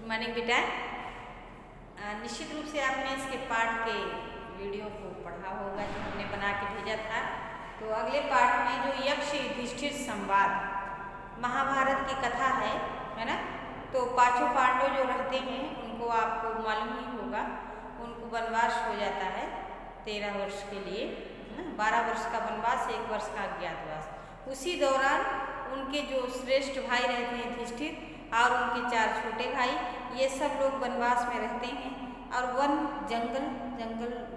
Morning बेटा। निश्चित रूप से आपने इसके पाठ के वीडियो को पढ़ा होगा जो हमने बना के भेजा था। तो अगले पाठ में जो यक्ष युधिष्ठिर संवाद महाभारत की कथा है ना। तो पांचों पांडव जो रहते हैं उनको आपको मालूम ही होगा, उनको वनवास हो जाता है 13 वर्ष के लिए, 12 वर्ष का वनवास, 1 वर्ष का अज्ञातवास। उसी दौरान उनके जो श्रेष्ठ भाई रहते हैं युधिष्ठिर और उनके 4 छोटे भाई, ये सब लोग वनवास में रहते हैं। और वन जंगल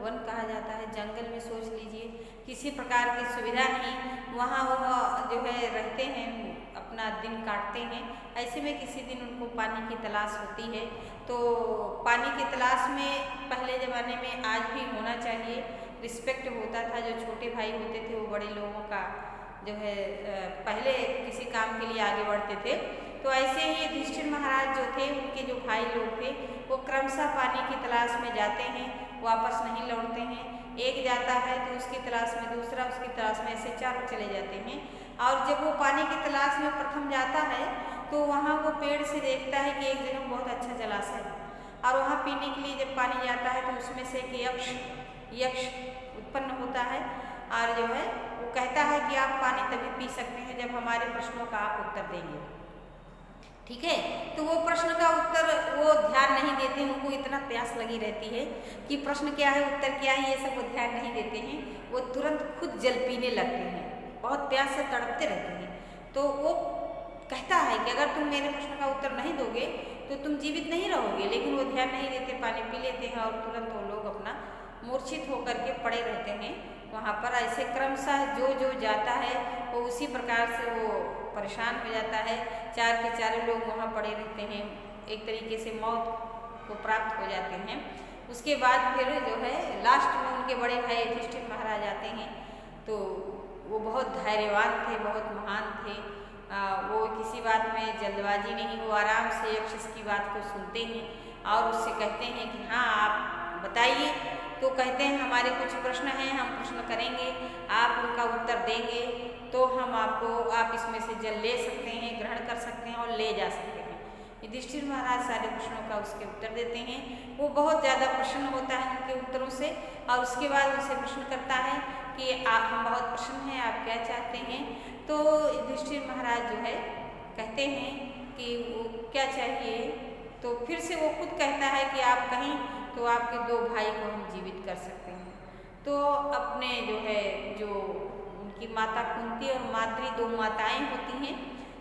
वन कहा जाता है। जंगल में सोच लीजिए किसी प्रकार की सुविधा नहीं, वहाँ वह जो है रहते हैं, अपना दिन काटते हैं। ऐसे में किसी दिन उनको पानी की तलाश होती है। तो पानी की तलाश में पहले ज़माने में, आज भी होना चाहिए, रिस्पेक्ट होता था। जो छोटे भाई होते थे वो बड़े लोगों का जो है पहले किसी काम के लिए आगे बढ़ते थे। तो ऐसे ही युधिष्ठिर महाराज जो थे, उनके जो भाई लोग थे, वो क्रमशः पानी की तलाश में जाते हैं, वापस नहीं लौटते हैं। एक जाता है तो उसकी तलाश में दूसरा, उसकी तलाश में, ऐसे चारों चले जाते हैं। और जब वो पानी की तलाश में प्रथम जाता है तो वहाँ वो पेड़ से देखता है कि एक जगह बहुत अच्छा जलाशय है, और वहाँ पीने के लिए जब पानी जाता है तो उसमें से एक यक्ष उत्पन्न होता है। और जो है वो कहता है कि आप पानी तभी पी सकते हैं जब हमारे प्रश्नों का आप उत्तर देंगे, ठीक है। तो वो प्रश्न का उत्तर वो ध्यान नहीं देते, उनको इतना प्यास लगी रहती है कि प्रश्न क्या है, उत्तर क्या है, ये सब वो ध्यान नहीं देते हैं। वो तुरंत खुद जल पीने लगते हैं, बहुत प्यास से तड़पते रहते हैं। तो वो कहता है कि अगर तुम मेरे प्रश्न का उत्तर नहीं दोगे तो तुम जीवित नहीं रहोगे। लेकिन वो ध्यान नहीं देते, पानी पी लेते हैं और तुरंत वो लोग अपना मूर्छित होकर के पड़े रहते हैं वहाँ पर। ऐसे क्रमशः जो जाता है वो उसी प्रकार से वो परेशान हो जाता है। 4 के 4 लोग वहाँ पड़े रहते हैं, एक तरीके से मौत को प्राप्त हो जाते हैं। उसके बाद फिर जो है लास्ट में उनके बड़े भाई युधिष्ठिर महाराज आते हैं। तो वो बहुत धैर्यवान थे, बहुत महान थे। वो किसी बात में जल्दबाजी नहीं, वो आराम से यक्ष की बात को सुनते हैं और उससे कहते हैं कि हाँ आप बताइए। तो कहते हैं हमारे कुछ प्रश्न हैं, हम प्रश्न करेंगे, आप उनका उत्तर देंगे तो हम आप इसमें से जल ले सकते हैं, ग्रहण कर सकते हैं और ले जा सकते हैं। युधिष्ठिर महाराज सारे प्रश्नों का उसके उत्तर देते हैं। वो बहुत ज़्यादा प्रसन्न होता है उनके उत्तरों से, और उसके बाद उनसे प्रश्न करता है कि हम बहुत प्रसन्न हैं, आप क्या चाहते हैं। तो युधिष्ठिर महाराज जो है कहते हैं कि वो क्या चाहिए। तो फिर से वो खुद कहता है कि आप कहीं तो आपके 2 भाई को हम जीवित कर सकते हैं। तो अपने जो उनकी माता कुंती और माद्री 2 माताएं होती हैं,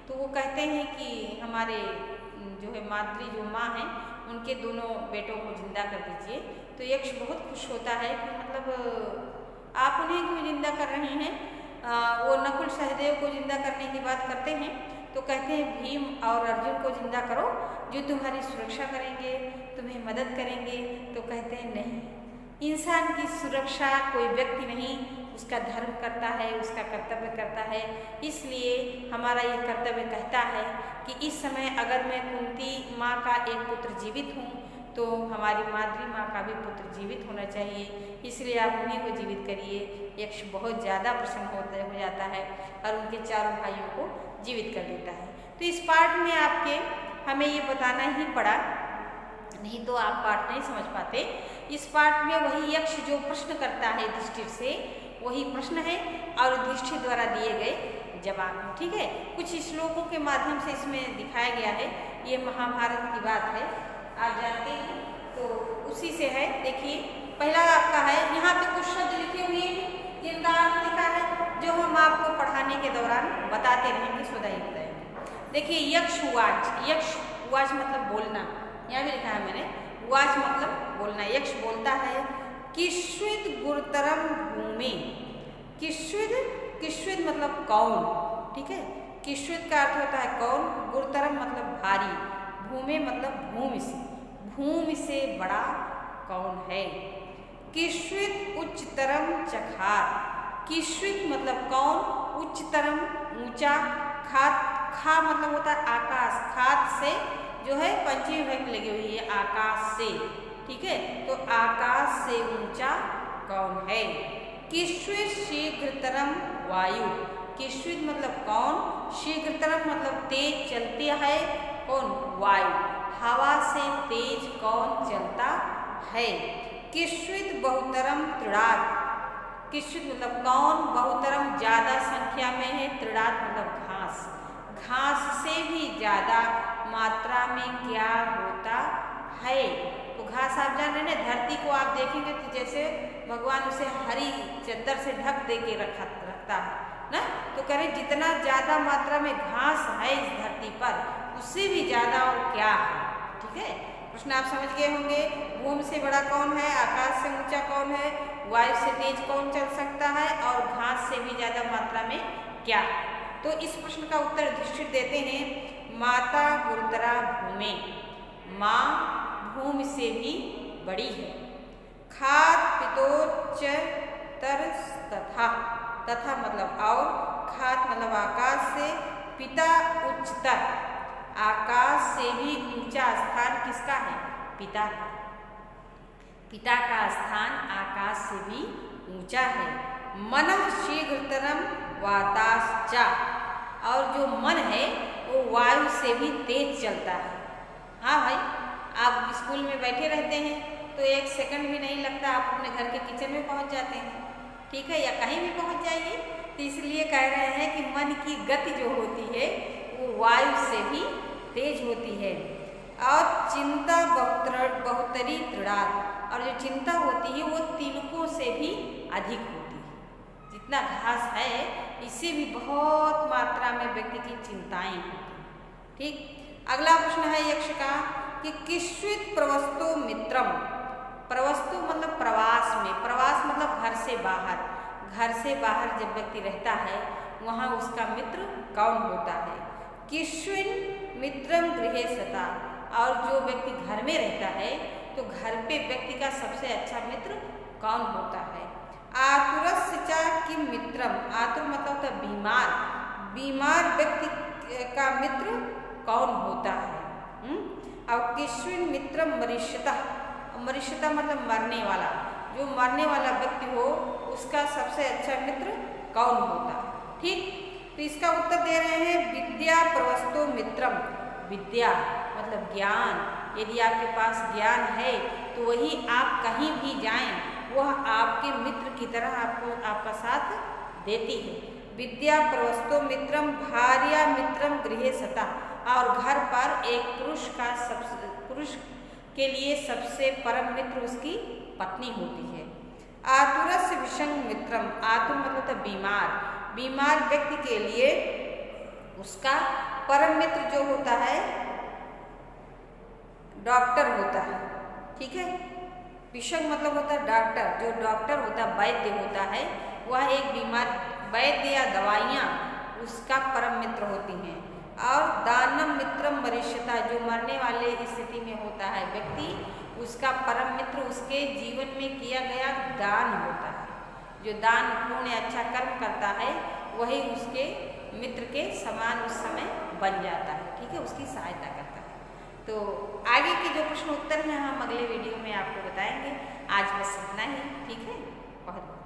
तो वो कहते हैं कि हमारे जो है माद्री जो माँ हैं उनके दोनों बेटों को जिंदा कर दीजिए। तो यक्ष बहुत खुश होता है कि मतलब आप उन्हें क्यों जिंदा कर रहे हैं। वो नकुल सहदेव को जिंदा करने की बात करते हैं। तो कहते हैं भीम और अर्जुन को जिंदा करो जो तुम्हारी सुरक्षा करेंगे, तुम्हें मदद करेंगे। तो कहते हैं नहीं, इंसान की सुरक्षा कोई व्यक्ति नहीं, उसका धर्म करता है, उसका कर्तव्य करता है। इसलिए हमारा ये कर्तव्य कहता है कि इस समय अगर मैं कुंती माँ का एक पुत्र जीवित हूँ तो हमारी माद्री माँ का भी पुत्र जीवित होना चाहिए, इसलिए आप उन्हीं को जीवित करिए। यक्ष बहुत ज़्यादा प्रसन्न हो जाता है और उनके 4 भाइयों को जीवित कर देता है। तो इस पाठ में आपके हमें ये बताना ही पड़ा, नहीं तो आप पाठ नहीं समझ पाते। इस पाठ में वही यक्ष जो प्रश्न करता है युधिष्ठिर से, वही प्रश्न है और युधिष्ठिर द्वारा दिए गए जवाब हैं, ठीक है। कुछ श्लोकों के माध्यम से इसमें दिखाया गया है। ये महाभारत की बात है, आप जानते हैं, तो उसी से है। देखिए पहला आपका है, यहाँ पे कुछ शब्द लिखे हुए हैं जिनका अर्थ लिखा है, जो हम आपको पढ़ाने के दौरान बताते रहेंगे, सदाई बताएंगे। देखिए यक्ष उवाच मतलब बोलना, यहाँ भी लिखा है मैंने, उवाच मतलब बोलना। यक्ष बोलता है किश्विद गुरुतरम भूमि। किश्विद मतलब कौन, ठीक है। किश्विद का अर्थ होता है कौन, गुरुतरम मतलब भारी, भूमि मतलब भूमि से बड़ा कौन है। किश्विद उच्चतरम चखार। किश्विद मतलब कौन, उच्चतरम ऊंचा, खा मतलब होता है आकाश, खात से जो है पंचमी विभक्ति लगी हुई है, आकाश से, ठीक है। तो आकाश से ऊंचा कौन है। किश्विद शीघ्रतरम वायु। किश्विद मतलब कौन, शीघ्रतरम मतलब तेज चलती है कौन, वायु, हवा से तेज कौन चलता है? किश्वित बहुतरम तृणात्, किश्वित मतलब कौन, बहुतरम ज्यादा संख्या में है, तृणात् मतलब घास, घास से भी ज्यादा मात्रा में क्या होता है? तो घास आप जान रहे हैं, धरती को आप देखेंगे तो जैसे भगवान उसे हरी चद्दर से ढक दे के रखता है ना, तो करें जितना ज्यादा मात्रा में घास है इस धरती पर, उससे भी ज्यादा और क्या है? ठीक है, प्रश्न आप समझ गए होंगे। भूमि से बड़ा कौन है, आकाश से ऊंचा कौन है, वायु से तेज कौन चल सकता है, और घास से भी ज्यादा मात्रा में क्या है? तो इस प्रश्न का उत्तर युधिष्ठिर देते हैं, माता गुरुतरा भूमि, माँ भूमि से भी बड़ी है। खात पितोच्च तरस तथा, तथा मतलब और, खात मतलब आकाश से, पिता उच्चतर, आकाश से भी ऊंचा स्थान किसका है? पिता का। पिता का स्थान आकाश से भी ऊंचा है। मनः शीघ्रतरम वाताश्चा, और जो मन है वो वायु से भी तेज चलता है। हाँ भाई, आप स्कूल में बैठे रहते हैं तो 1 सेकंड भी नहीं लगता, आप अपने घर के किचन में पहुंच जाते हैं, ठीक है, या कहीं भी पहुंच जाइए। तो इसलिए कह रहे हैं कि मन की गति जो होती है वो वायु से भी तेज होती है। और चिंता बहुतरी तृणात्, और जो चिंता होती है वो तिनकों से भी अधिक होती है। जितना घास है इससे भी बहुत मात्रा में व्यक्ति की चिंताएं होती हैं। ठीक, अगला प्रश्न है यक्ष का कि किश्वित प्रवस्तो मित्रम, प्रवस्तो मतलब प्रवास में, प्रवास मतलब घर से बाहर, घर से बाहर जब व्यक्ति रहता है वहाँ उसका मित्र कौन होता है? किश्विन मित्रम गृहे सता, और जो व्यक्ति घर में रहता है तो घर पे व्यक्ति का सबसे अच्छा मित्र कौन होता है? आतुरस्य च किम मित्रम, आतुर मतलब होता बीमार, बीमार व्यक्ति का मित्र कौन होता है? और किश्विन मित्रम मरीष्यता, मरीष्यता मतलब मरने वाला, जो मरने वाला व्यक्ति हो उसका सबसे अच्छा मित्र कौन होता है? ठीक, तो इसका उत्तर दे रहे हैं विद्या प्रवस्तो मित्रम, विद्या मतलब ज्ञान, यदि आपके पास ज्ञान है तो वही आप कहीं भी जाएं वह आपके मित्र की तरह आपको आपका साथ देती है। विद्या प्रवस्तो मित्रम भार्या मित्रम गृहे सता, और घर पर एक पुरुष के लिए सबसे परम मित्र उसकी पत्नी होती है। आतुरस्य विषंग मित्रम, आतुर मतलब तो बीमार, बीमार व्यक्ति के लिए उसका परम मित्र जो होता है डॉक्टर होता है। ठीक है, विषंग मतलब होता है डॉक्टर, जो डॉक्टर होता है, वैद्य होता है, वह एक बीमार वैद्य या दवाइयाँ उसका परम मित्र होती हैं। और दानम मित्रम मरीष्यता, जो मरने वाले स्थिति में होता है व्यक्ति, उसका परम मित्र उसके जीवन में किया गया दान होता है। जो दान पुण्य अच्छा कर्म करता है वही उसके मित्र के समान उस समय बन जाता है। ठीक है, उसकी सहायता करता है। तो आगे के जो प्रश्न उत्तर हैं हम अगले वीडियो में आपको बताएंगे। आज बस इतना ही। ठीक है, बहुत बहुत